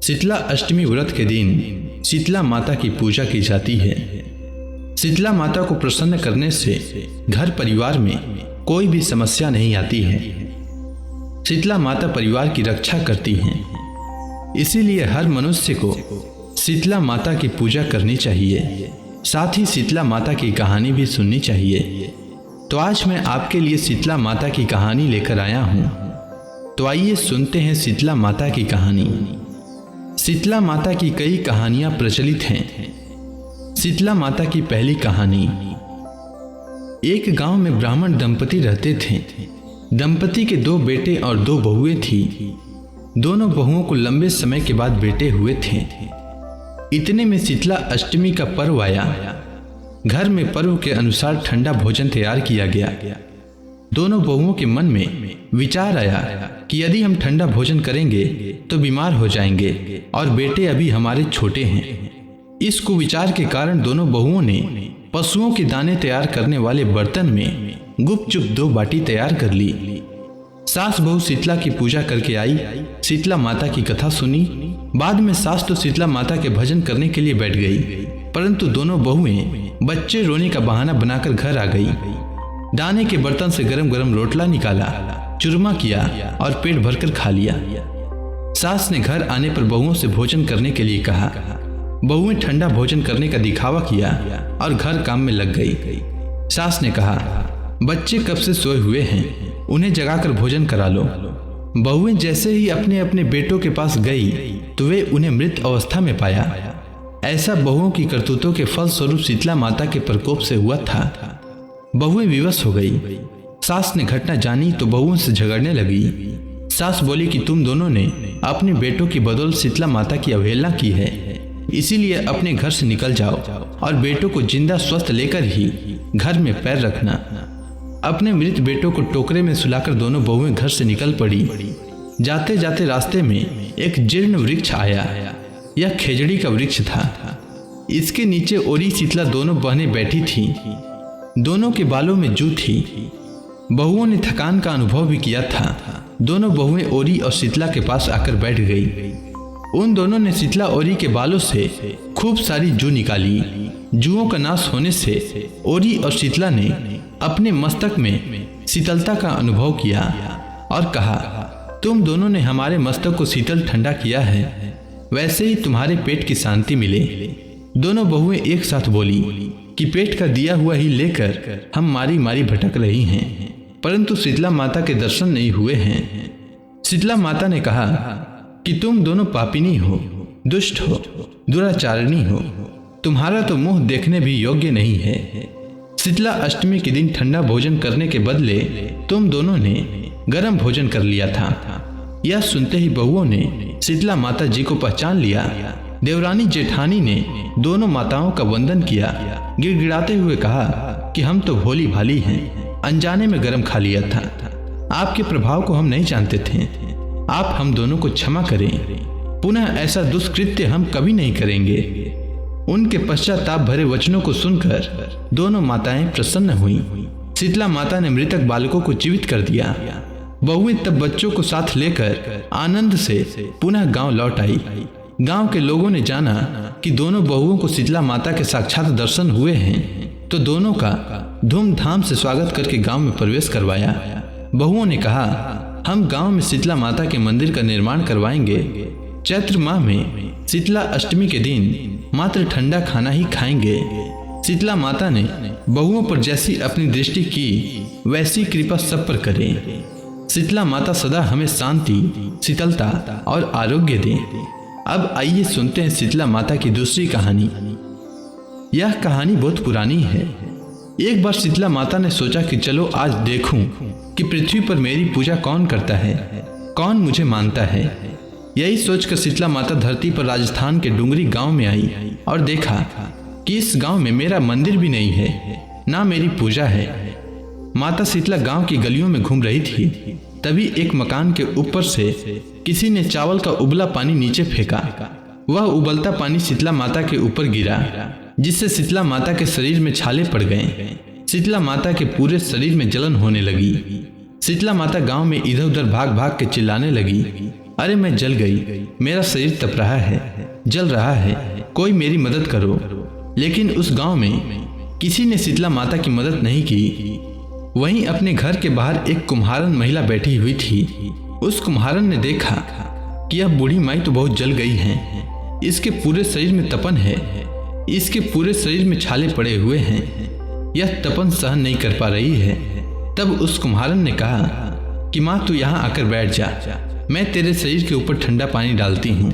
शीतला अष्टमी व्रत के दिन शीतला माता की पूजा की जाती है। शीतला माता को प्रसन्न करने से घर परिवार में कोई भी समस्या नहीं आती है। शीतला माता परिवार की रक्षा करती हैं। इसीलिए हर मनुष्य को शीतला माता की पूजा करनी चाहिए। साथ ही शीतला माता की कहानी भी सुननी चाहिए। तो आज मैं आपके लिए शीतला माता की कहानी लेकर आया हूँ। तो आइए सुनते हैं शीतला माता की कहानी। शीतला माता की कई कहानियां प्रचलित हैं। शीतला माता की पहली कहानी। एक गांव में ब्राह्मण दंपति रहते थे। दंपति के 2 बेटे और 2 बहुएं थी। दोनों बहुओं को लंबे समय के बाद बेटे हुए थे। इतने में शीतला अष्टमी का पर्व आया। घर में पर्व के अनुसार ठंडा भोजन तैयार किया गया। दोनों बहुओं के मन में विचार आया कि यदि हम ठंडा भोजन करेंगे तो बीमार हो जाएंगे और बेटे अभी हमारे छोटे हैं। इस कुविचार के कारण दोनों बहुओं ने पशुओं के दाने तैयार करने वाले बर्तन में गुपचुप 2 बाटी तैयार कर ली। सास बहू शीतला की पूजा करके आई। शीतला माता की कथा सुनी। बाद में सास तो शीतला माता के भजन करने के लिए बैठ गई, परंतु दोनों बहुएं बच्चे रोने का बहाना बनाकर घर आ गई। दाने के बर्तन से गरम गरम रोटला निकाला, चूरमा किया और पेट भरकर खा लिया। सास ने घर आने पर बहुओं से भोजन करने के लिए कहा। बहुएं ठंडा भोजन करने का दिखावा किया और घर काम में लग गई। सास ने कहा, बच्चे कब से सोए हुए हैं, उन्हें जगाकर भोजन करा लो। बहुएं जैसे ही अपने अपने बेटों के पास गई तो वे उन्हें मृत अवस्था में पाया। ऐसा बहुओं की करतूतों के फलस्वरूप शीतला माता के प्रकोप से हुआ था। बहुएं विवश हो गई। सास ने घटना जानी तो बहुओं से झगड़ने लगी। सास बोली कि तुम दोनों ने अपने बेटों की बदौलत शीतला माता की अवहेलना की है, इसीलिए अपने घर से निकल जाओ और बेटों को जिंदा स्वस्थ लेकर ही घर में पैर रखना। अपने मृत बेटों को टोकरे में सुलाकर दोनों बहुएं घर से निकल पड़ी। जाते जाते रास्ते में एक जीर्ण वृक्ष आया। यह खेजड़ी का वृक्ष था। इसके नीचे ओरी शीतला दोनों बहनें बैठी थीं। दोनों के बालों में जू थी। बहुओं ने थकान का अनुभव भी किया था। दोनों बहुएं ओरी और शीतला के पास आकर बैठ गई। उन दोनों ने शीतला ओरी के बालों से खूब सारी जू निकाली। जूओं का नाश होने से ओरी और शीतला ने अपने मस्तक में शीतलता का अनुभव किया और कहा, तुम दोनों ने हमारे मस्तक को शीतल ठंडा किया है, वैसे ही तुम्हारे पेट की शांति मिले। दोनों बहुएं एक साथ बोली कि पेट का दिया हुआ ही लेकर हम मारी मारी भटक रही हैं, परंतु शीतला माता के दर्शन नहीं हुए हैं। शीतला माता ने कहा कि तुम दोनों पापिनी हो, दुष्ट हो, दुराचारिणी हो। तुम्हारा तो मुंह देखने भी योग्य नहीं है। शीतला अष्टमी के दिन ठंडा भोजन करने के बदले तुम दोनों ने गर्म भोजन कर लिया था। यह सुनते ही बहुओं ने शीतला माता जी को पहचान लिया। देवरानी जेठानी ने दोनों माताओं का वंदन किया। गिड़गिड़ाते हुए कहा कि हम तो भोली भाली हैं, अनजाने में गर्म खा लिया था। आपके प्रभाव को हम नहीं जानते थे। आप हम दोनों को क्षमा करें। पुनः ऐसा दुष्कृत्य हम कभी नहीं करेंगे। उनके पश्चाताप भरे वचनों को सुनकर दोनों माताएं प्रसन्न हुईं। शीतला माता ने मृतक बालकों को जीवित कर दिया। बहुएं तब बच्चों को साथ लेकर आनंद से पुनः गांव लौट आई। गांव के लोगों ने जाना कि दोनों बहुओं को शीतला माता के साक्षात दर्शन हुए हैं, तो दोनों का धूमधाम से स्वागत करके गांव में प्रवेश करवाया। बहुओं ने कहा, हम गांव में शीतला माता के मंदिर का निर्माण करवाएंगे। चैत्र माह में शीतला अष्टमी के दिन मात्र ठंडा खाना ही खाएंगे। शीतला माता ने बहुओं पर जैसी अपनी दृष्टि की वैसी कृपा सब पर करें। शीतला माता सदा हमें शांति, शीतलता और आरोग्य दें। अब आइए सुनते हैं शीतला माता की दूसरी कहानी। यह कहानी बहुत पुरानी है। एक बार शीतला माता ने सोचा कि चलो आज देखूं कि पृथ्वी पर मेरी पूजा कौन करता है, कौन मुझे मानता है। यही सोचकर शीतला माता धरती पर राजस्थान के डुंगरी गांव में आई और देखा कि इस गांव में मेरा मंदिर भी नहीं है, ना मेरी पूजा है। माता शीतला गांव की गलियों में घूम रही थी। तभी एक मकान के ऊपर से किसी ने चावल का उबला पानी नीचे फेंका। वह उबलता पानी शीतला माता के ऊपर गिरा, जिससे शीतला माता के शरीर में छाले पड़ गए। शीतला माता के पूरे शरीर में जलन होने लगी। शीतला माता गांव में इधर उधर भाग भाग के चिल्लाने लगी अरे मैं जल गई, मेरा शरीर तप रहा है, जल रहा है, कोई मेरी मदद करो। लेकिन उस गांव में किसी ने शीतला माता की मदद नहीं की। वहीं अपने घर के बाहर एक कुम्हारन महिला बैठी हुई थी। उस कुम्हारन ने देखा कि यह बूढ़ी माई तो बहुत जल गई है, इसके पूरे शरीर में तपन है, इसके पूरे शरीर में छाले पड़े हुए हैं, यह तपन सहन नहीं कर पा रही है। तब उस कुम्हारन ने कहा कि माँ तू यहाँ आकर बैठ जा, मैं तेरे शरीर के ऊपर ठंडा पानी डालती हूँ।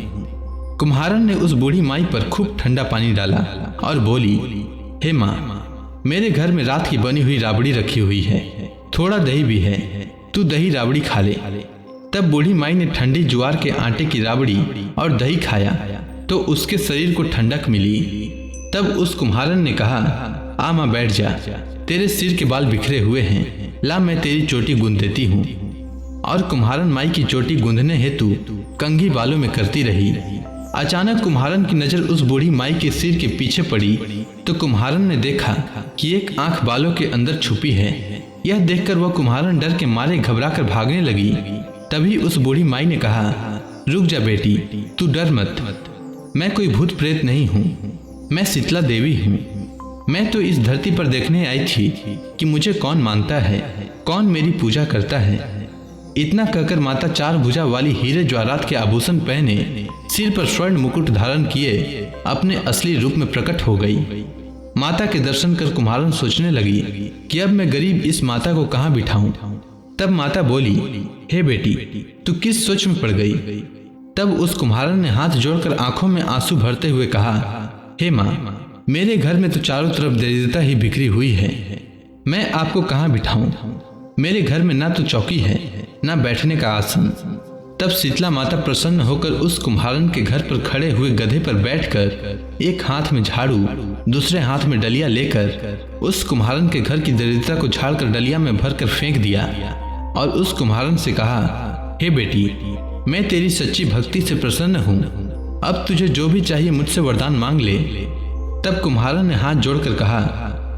कुम्हारन ने उस बूढ़ी माई पर खूब ठंडा पानी डाला और बोली, हे माँ, मेरे घर में रात की बनी हुई राबड़ी रखी हुई है, थोड़ा दही भी है, तू दही राबड़ी खा ले। तब बूढ़ी माई ने ठंडी ज्वार के आटे की राबड़ी और दही खाया तो उसके शरीर को ठंडक मिली। तब उस कुम्हारन ने कहा, आ माँ बैठ जा, तेरे सिर के बाल बिखरे हुए हैं, ला मैं तेरी चोटी गूंथ देती हूँ। और कुम्हारन माई की चोटी गूंथने हेतु कंघी बालों में करती रही। अचानक कुम्हारन की नजर उस बूढ़ी माई के सिर के पीछे पड़ी तो कुम्हारन ने देखा कि एक आंख बालों के अंदर छुपी है। यह देखकर वह कुम्हारन डर के मारे घबराकर भागने लगी। तभी उस बूढ़ी माई ने कहा, रुक जा बेटी, तू डर मत, मैं कोई भूत प्रेत नहीं हूँ, मैं शीतला देवी हूँ। मैं तो इस धरती पर देखने आई थी कि मुझे कौन मानता है, कौन मेरी पूजा करता है। इतना कहकर माता चार भुजा वाली हीरे जवाहरात के आभूषण पहने, सिर पर स्वर्ण मुकुट धारण किए अपने असली रूप में प्रकट हो गई। माता के दर्शन कर कुम्हारन सोचने लगी कि अब मैं गरीब इस माता को कहाँ बिठाऊं। तब माता बोली, हे बेटी, तू किस सोच में पड़ गई। तब उस कुम्हारन ने हाथ जोड़कर आंखों में आंसू भरते हुए कहा, हे माँ, मेरे घर में तो चारों तरफ दरिद्रता ही बिखरी हुई है, मैं आपको कहाँ बिठाऊं। मेरे घर में ना तो चौकी है, ना बैठने का आसन। तब शीतला माता प्रसन्न होकर उस कुम्हारन के घर पर खड़े हुए गधे पर बैठकर एक हाथ में झाड़ू, दूसरे हाथ में डलिया लेकर उस कुम्हारन के घर की दरिद्रता को झाड़कर डलिया में भरकर फेंक दिया और उस कुम्हारन से कहा, हे बेटी, मैं तेरी सच्ची भक्ति से प्रसन्न हूँ, अब तुझे जो भी चाहिए मुझसे वरदान मांग ले। तब कुम्हारन ने हाथ जोड़कर कहा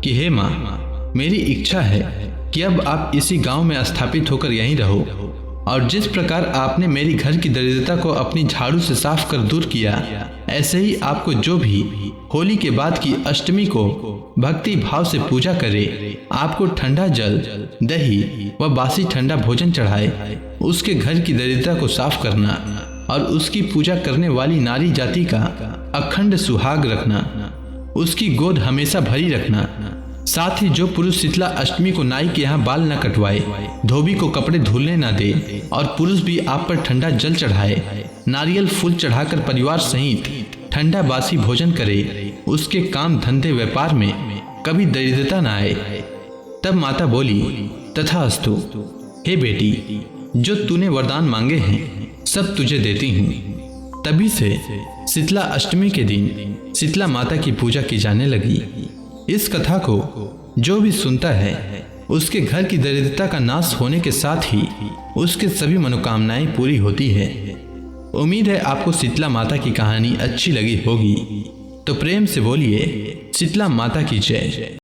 कि हे माँ, मेरी इच्छा है कि अब आप इसी गांव में स्थापित होकर यहीं रहो और जिस प्रकार आपने मेरी घर की दरिद्रता को अपनी झाड़ू से साफ कर दूर किया, ऐसे ही आपको जो भी होली के बाद की अष्टमी को भक्ति भाव से पूजा करे, आपको ठंडा जल, दही व बासी ठंडा भोजन चढ़ाए, उसके घर की दरिद्रता को साफ करना और उसकी पूजा करने वाली नारी जाति का अखंड सुहाग रखना, उसकी गोद हमेशा भरी रखना। साथ ही जो पुरुष शीतला अष्टमी को नाई के यहाँ बाल न कटवाए, धोबी को कपड़े धुलने न दे और पुरुष भी आप पर ठंडा जल चढ़ाए, नारियल फूल चढ़ाकर परिवार सहित ठंडा बासी भोजन करे, उसके काम धंधे व्यापार में कभी दरिद्रता न आए। तब माता बोली, तथास्तु, हे बेटी, जो तूने वरदान मांगे हैं सब तुझे देती हूँ। तभी से शीतला अष्टमी के दिन शीतला माता की पूजा की जाने लगी। इस कथा को जो भी सुनता है उसके घर की दरिद्रता का नाश होने के साथ ही उसके सभी मनोकामनाएं पूरी होती है। उम्मीद है आपको शीतला माता की कहानी अच्छी लगी होगी, तो प्रेम से बोलिए शीतला माता की जय।